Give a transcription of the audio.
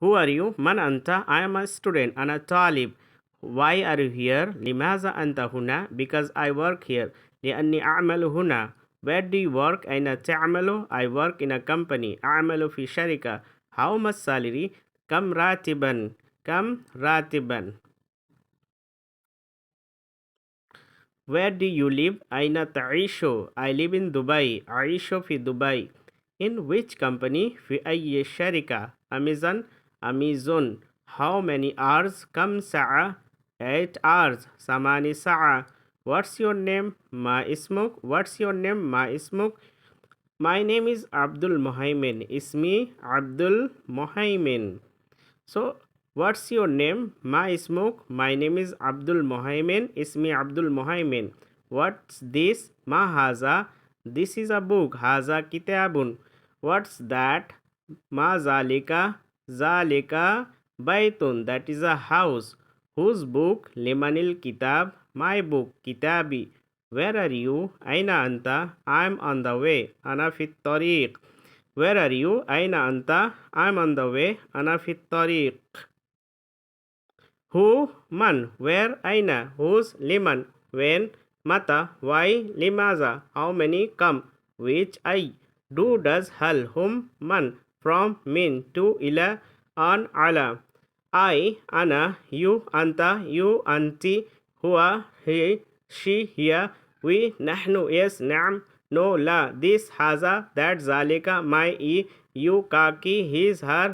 Who are you? Man anta? I am a student. Ana talib. Why are you here? Limaza anta huna? Because I work here. لأني أعمل هنا. Where do you work? أين تعمل? I work in a company. أعمل في شركة. How much salary? كم راتبا. كم راتبا. Where do you live? أين تعيش? I live in Dubai. أعيش في دبي. In which company? في أي شركة? Amazon. Amazon. How many hours? كم ساعة? 8 hours. 8 ساعة. What's your name? ما اسمك? What's your name? ما اسمك? My name is Abdul Muhaimin. اسمي عبد المهيمن. So, what's your name? ما اسمك? My name is Abdul Muhaimin. اسمي Abdul Muhaimin. What's this? ما هذا? This is a book. هذا كتاب. What's that? ما ذلك? ذلك بيت. That is a house. Whose book? لمن الكتاب? My book. كتابي. Where are you? أين أنت? I'm on the way. أنا في الطريق. Where are you? أين أنت? I'm on the way. أنا في الطريق. Who? من. Where? أين. Whose? لمن. When? متى. Why? لماذا. How many? Come. Which? أي. Do, does, هل. Whom? من. From, من. To, إلى. On, على. I, أنا. You, أنت. You, أنت. هو, he, she, هي. We, نحن. Yes, نعم. No, لا. This, هذا. That, ذلك. My, you, kaki, his, her.